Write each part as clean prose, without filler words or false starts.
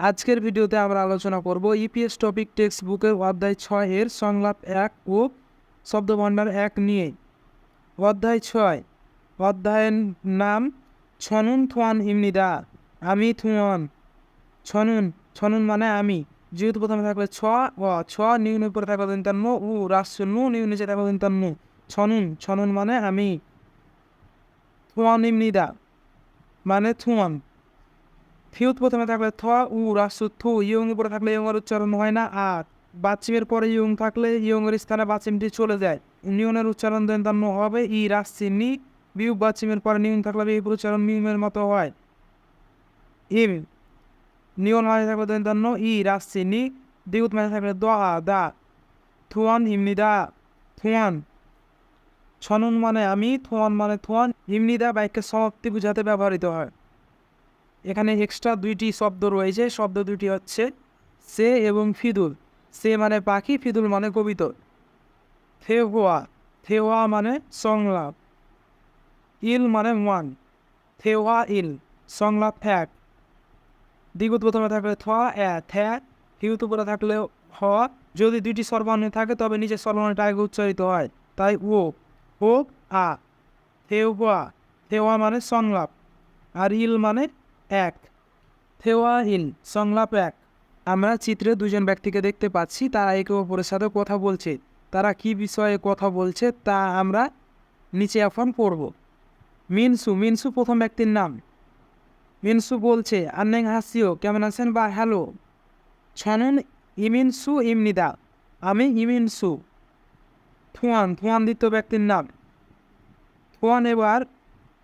আজকের ভিডিওতে আমরা আলোচনা করব ইপিএস টপিক টেক্সট বুকের অধ্যায় 6 এর সংলাপ 1 ও শব্দভাণ্ডার 1 নিয়ে। অধ্যায় 6, অধ্যায়ের নাম ছনুন থোয়ান ইমনিদা, আমি থুয়ন। ছনুন, ছনুন মানে আমি। যেহেতু প্রথমে থাকলে ছ নিউন উপরে থাকলে দন্তান্ন উ রাস্য নু নিউন নিচে থাকলে দন্তান্ন। ছনুন, ছনুন মানে আমি। থোয়ান ইমনিদা মানে থুয়ান। ফিউত প্রথমে থাকলে থ উ রাস্য থু, ইয়ং উপরে থাকলে ইয়ংয়ের উচ্চারণ হয় না। আর বাচিমের পরে ইয়ং থাকলে ইয়ংয়ের স্থানে বাচিমটি চলে যায়। নিউনের উচ্চারণ দন্তান্ন হবে ই রাস্যি নি। বিউ বাচিমের পরে নিউন থাকলে বিউর উচ্চারণ মিউমের মতো হয়। ইম নিউন মাঝে থাকলে দন্তান্ন ই রাস্যি নি। দিউত মাঝে থাকলে দ আ দা। থুয়ান ইমনিদা, থুয়ান। ছনুন মানে আমি, থোয়ান মানে থোয়ান। ইমনিদা বাক্যের সমাপ্তি বোঝাতে ব্যবহৃত হয়। এখানে এক্সট্রা দুইটি শব্দ রয়েছে। শব্দ দুটি হচ্ছে সে এবং ফিদুল। সে মানে পাখি, ফিদুল মানে কবিতর। থেওয়া, থেওয়া মানে সংলাপ। ইল মানে ওয়ান। থেওয়া ইল সংলাপ 1। দ্বিগুত প্রথমে থাকলে থ এ থ্যা, হিউত উপরে থাকলে হ। যদি দুইটি স্বরবর্ণ থাকে তবে নিচে স্বরবর্ণটা আগে উচ্চারিত হয়, তাই ও ও আ। থেওয়া, থেওয়া মানে সংলাপ। আর ইল মানে 1। থেওয়া ইল সংলাপ 1। আমরা চিত্রে দুজন ব্যক্তিকে দেখতে পাচ্ছি, তারা একে অপরের সাথে কথা বলছে। তারা কি বিষয়ে কথা বলছে তা আমরা নিচে এখন পড়ব। মিনসু, মিনসু প্রথম ব্যক্তির নাম। মিনসু বলছে আন্নেং হাসিও, কেমন আছেন বা হ্যালো। ছনুন ইমিনসু ইমনিদা, আমি ইমিনসু। থুয়ান, থুয়ান দ্বিতীয় ব্যক্তির নাম। থুয়ান এবার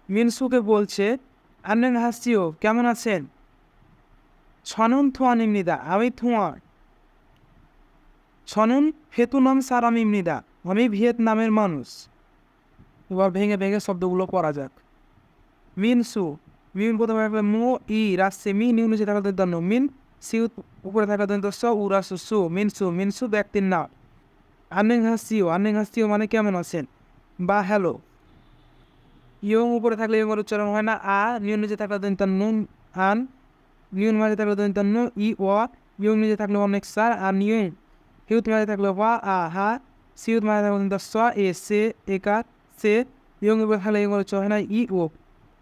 মিনসুকে বলছে আন্নেং হাসিও, কেমন আছেন। ছনুন থুয়ান ইমনিদা, আমি থুয়ান। ছনুন ফেতুনাম সারাম ইমনিদা, আমি ভিয়েতনামের মানুষ। এবার ভেঙে ভেঙে শব্দগুলো পড়া যাক। মিনসু, মিন প্রথমে থাকলে মো ই রাস্যে মি, নিউ নিচে থাকলে দন্ত মিন। সিউ উপরে থাকলে দন্ত স উ রাস্য সু, মিনসু, মিনসু ব্যক্তির নাম। আন্নেং হাসিও, আন্নেং হাসিও মানে কেমন আছেন বা হ্যালো। ইয়ং উপরে থাকলে ইয়ং এর উচ্চারণ হয় না। আ নিউ নিচে থাকলে দন্ত নুন আন। নিউন মাঝে থাকলে দন্ত নু ই ও। ইয়ং নিচে থাকলে অনেক সার আর নিউং। হিউত মাঝে থাকলে ওয়া আ হা। সিউত মাঝে থাকলে দন্ত স এ সে একা সে। ইয়ং উপরে থাকলে ইয়ং এর উচ্চারণ হয় না ই ও।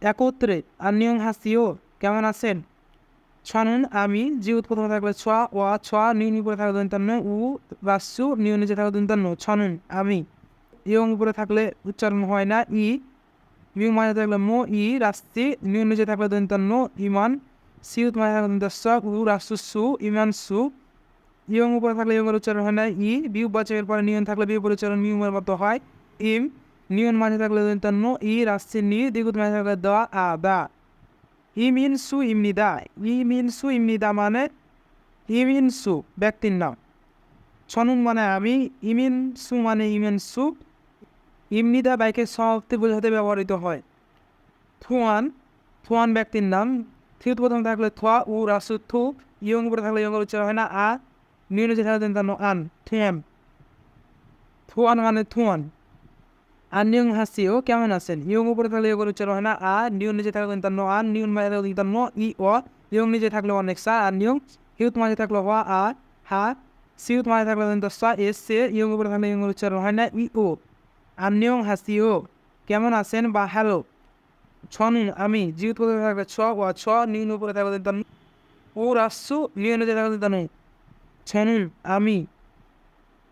একত্রে আন্নিয়ং হাসিও, কেমন আছেন। ছনুন আমি, জিউত প্রথমে থাকলে ছ ওয়া ছ, নিউন উপরে থাকলে দন্তান্ন উ রাস্যু, নিউ নিচে থাকলে দন্তান্ন। ছনুন আমি। ইয়ং উপরে থাকলে উচ্চারণ হয় না ই। মিউ মাঝে থাকলে মো ই রাস্তি, নিউ নিচে থাকলে দন্তান্ন ইমান। সিউত মাঝে থাকলে দন্ত স উ রাস্যু সু, ইমান সু। ইয়ং উপরে থাকলে ইয়ং এর উচ্চারণ হয় না ই। বিউ বাচকের পরে নিয়ন থাকলে বিউ উচ্চারণ মিউমের মতো হয় ইম। নিয়ন মাঝে থাকলে দন্তান্ন ই রাস্যি নি, দ্বিগুত মাঝে থাকলে দ আ দা। ইমিনসু ইমনিদা, ইমিনসু ইমনিদা মানে ইমিনসু ব্যক্তির নাম। ছনুন মানে আমি, ইমিনসু মানে ইমিনসু। ইমনিদা বাইকের সমাপ্তি বোঝাতে ব্যবহৃত হয়। থুয়ান, থুয়ান ব্যক্তির নাম। থিউত প্রথমে থাকলে থোয়া উ রাসু থু, ইয়ং উপরে থাকলে ইয়ং উচ্চারণ হয় না আ। নিউ নিচে থাকলে আন, থুয়াম। থুয়ান মানে থুয়ান। আন্নিয়ং হাসিও, কেমন আছেন। ইয়ং উপরে থাকলে ইয়ং উচ্চারণ হয় না আ। নিউ নিচে থাকলে আন, নিউন মাঝে থাকলে ই ও। ইয়ং নিচে থাকলে অনেক সা আর নিয়ং। হিউত মাঝে থাকলে ওয়া আ হা। সিউত মাঝে থাকলে সা এস সে। ইয়ং উপরে থাকলে ইয়ং উচ্চারণ হয় না ই ও। আন্নিয়ং হাসিও, কেমন আছেন বা হ্যালো। ছনুন আমি, জিউত প্রথমে থাকলে ছ ওয়া ছ, নিউন উপরে থাকলে ও রাস্যু, নিউ নিচে থাকলে ছনুন আমি।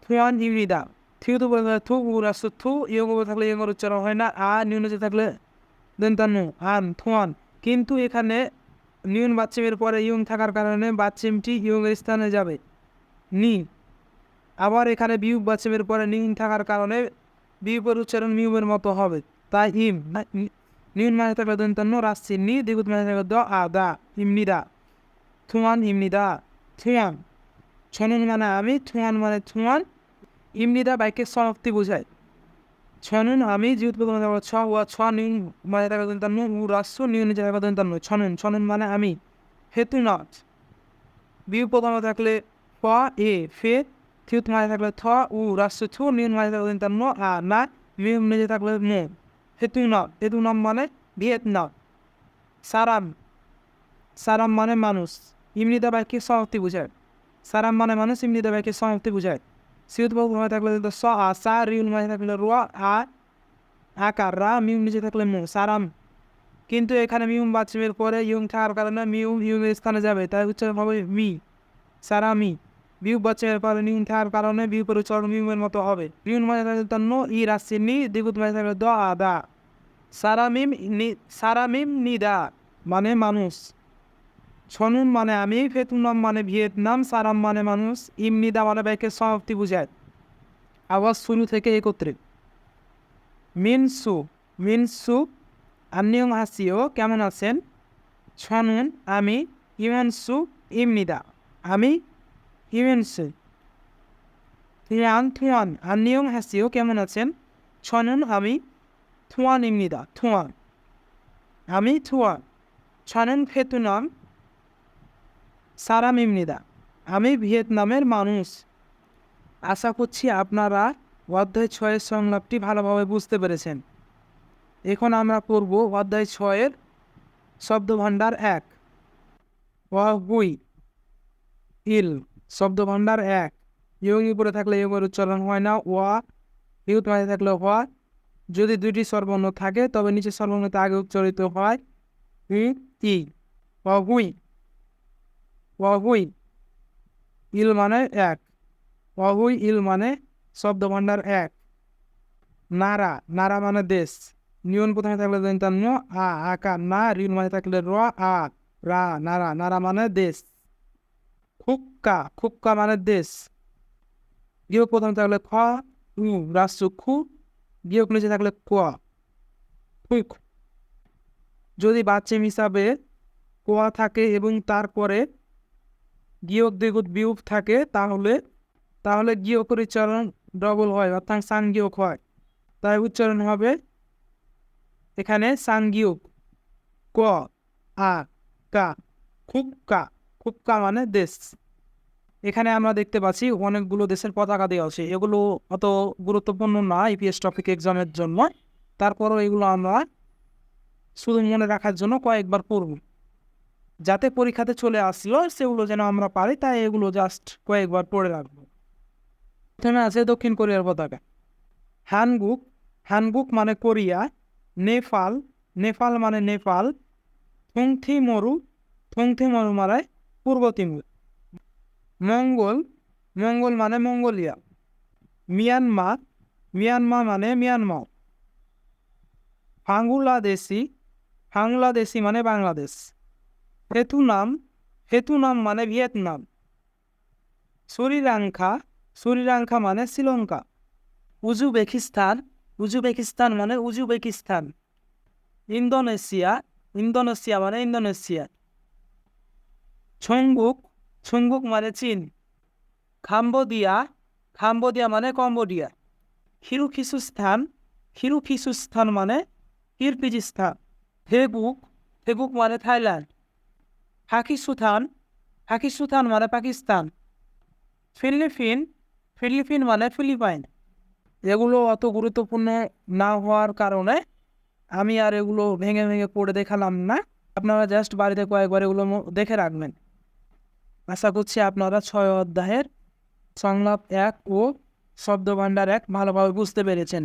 থুয়ান ইমনিদা, থিউত উপরে থাকলে থু উ রাস্যু থু, ইয়ং উপরে থাকলে ইয়ং উচ্চারণ হয় না আ। নিউ নিচে থাকলে দন্তান্ন আন, থুয়ান। কিন্তু এখানে নিউন বাচ্চিমের পরে ইয়ং থাকার কারণে বাচ্চিমটি ইয়ংয়ের স্থানে যাবে নি। আবার এখানে বিউ বাচ্চিমের পরে নিউন থাকার কারণে বিউপের উচ্চারণ মিউমের মতো হবে, তাই ইম। নিউন মাঝে থাকলে দন্তান্ন রাস্যি নি, দ্বিগুত মাঝে থাকলে দ আ দা, ইমনিদা। থুয়ান ইমনিদা, থুয়ান। ছনুন মানে আমি, থুয়ান মানে থুয়ান। ইমনিদা বাইকের সমাপ্তি বোঝায়। ছনুন আমি, জিউত প্রথমে থাকলে ছ ওয়া ছ, নিউন মাঝে থাকলে দন্তান্ন উ রাস্যু, নিউ নিচে থাকলে দন্তান্ন। ছনুন, ছনুন মানে আমি। হেতু নট, বিউ প্রথমে থাকলে ফ এ ফে। থিউত মাঝে থাকলে থ উ রাস্যু থু, নিউন মাঝে থাকলে দন্তান্ন আ না। মিউ নিচে থাকলে মো। হেতু নট, হেতু নাম মানে ভিয়েতনাম। সারাম, সারাম মানে মানুষ। ইমনিদা বাক্যের সমাপ্তি বোঝায়। সারাম মানে মানুষ, ইমনিদা বাক্যের সমাপ্তি বোঝায়। সিউত বহু হয়ে থাকলে স আ সা, রিউল মানে থাকলে রোয়া আ আকার রা, মিউম নিচে থাকলে মু সারাম। কিন্তু এখানে মিউম বাচ্চামের পরে ইউং থাকার কারণে মিউম ইউমের স্থানে যাবে, তাই উচ্চারণ হবে মি সারামি। বিউ বাচ্চামের পরে নিউম থাকার কারণে বিউ পরে উচ্চারণ মিউমের মতো হবে। মিউম মানে থাকলে তন্ন, ই রাশি নি, দ্বিগুত মানে থাকলে দ আ দা। সারামিম নিদা মানে মানুষ। ছনুন মানে আমি, ফেতুনাম মানে ভিয়েতনাম, সারাম মানে মানুষ, ইমনিদা মানে বাক্যের সমাপ্তি বোঝায়। আওয়াজ শুরু থেকে একত্রে। মিনসু, মিনসু আন্নিয়ং হাসিও কেমন আছেন। ছনুন আমি, ইমেনসু ইমনিদা আমি, ইমেনসু। থিয়ান থুয়ান আন্নিয়ং হাসিও কেমন আছেন। ছনুন আমি, থুয়ান ইমনিদা থুয়ান আমি, থুয়ান। ছনুন ফেতুনাম সারাম ইমনিদা আমি ভিয়েতনামের মানুষ। আশা করছি আপনারা অধ্যায় 6-এর সংলাপটি ভালোভাবে বুঝতে পেরেছেন। এখন আমরা পড়ব অধ্যায় 6-এর শব্দভাণ্ডার 1। ওয়াহুই ইল শব্দভাণ্ডার 1। ইয়ং উপরে থাকলে ইয়ংয়ের উচ্চারণ হয় না, ওয়া ইউত মাঝে থাকলে হওয়া। যদি দুইটি স্বরবর্ণ থাকে তবে নিচের স্বরবর্ণতে আগে উচ্চারিত হয় ই ই। ওয়াহুই, ওয়াহুই ইল মানে 1। ওয়াহুই ইল মানে শব্দভাণ্ডার 1। নারা, নারা মানে দেশ। নিয়ন প্রথমে থাকলে দন্তান্ন আ আকার না, রিল মানে থাকলে র আ রা, নারা, নারা মানে দেশ। খুক্কা, খুক্কা মানে দেশ। বিয়োগ প্রথমে থাকলে খ উ রাষ্ট্র খু, বিয়োগ নিচে থাকলে ক খুক। যদি বাচ্চিম হিসাবে কোয়া থাকে এবং তারপরে গিয়ক দ্বিগুত বিয়োগ থাকে তাহলে তাহলে গিয়কের উচ্চারণ ডবল হয়, অর্থাৎ সাংগিয়ক হয়। তাই উচ্চারণ হবে এখানে সাংগিয়ক ক আ কা খুক্কা, খুক্কা মানে দেশ। এখানে আমরা দেখতে পাচ্ছি অনেকগুলো দেশের পতাকা দেওয়া আছে। এগুলো অত গুরুত্বপূর্ণ না ইপিএস টপিক এক্সামের জন্য, তারপরও এগুলো আমরা শুধু মনে রাখার জন্য কয়েকবার পড়ব, যাতে পরীক্ষাতে চলে আসলো সেগুলো যেন আমরা পারি, তাই এগুলো জাস্ট কয়েকবার পড়ে রাখবো। প্রথমে আছে দক্ষিণ কোরিয়ার পতাকা। হানগুক, হানগুক মানে কোরিয়া। নেপাল, নেপাল মানে নেপাল। থংথি মরু, থংথি মরু মানে পূর্ব তিমুর। মঙ্গল, মঙ্গল মানে মঙ্গোলিয়া। মিয়ানমার, মিয়ানমার মানে মিয়ানমার। বাংলাদেশি, বাংলাদেশি মানে বাংলাদেশ। ভিয়েতনাম, ভিয়েতনাম মানে ভিয়েতনাম। শ্রীলঙ্কা, শ্রীলঙ্কা মানে শ্রীলঙ্কা। উজবেকিস্তান, উজবেকিস্তান মানে উজবেকিস্তান। ইন্দোনেশিয়া, ইন্দোনেশিয়া মানে ইন্দোনেশিয়া। ছংগুক, ছংগুক মানে চীন। কাম্বোডিয়া, কাম্বোডিয়া মানে কম্বোডিয়া। কিরগিজস্তান, কিরগিজস্তান মানে কিরগিজস্তান। হেগুক, হেগুক মানে থাইল্যান্ড। পাকিস্তান, পাকিস্তান মানে পাকিস্তান। ফিলিপিন, ফিলিপিন মানে ফিলিপাইন। এগুলো অত গুরুত্বপূর্ণ না হওয়ার কারণে আমি আর এগুলো ভেঙে ভেঙে পড়ে দেখালাম না। আপনারা জাস্ট বাড়িতে কয়েকবার এগুলো দেখে রাখবেন। আশা করছি আপনারা 6 অধ্যায়ের সংলাপ 1 ও শব্দভাণ্ডার 1 ভালোভাবে বুঝতে পেরেছেন।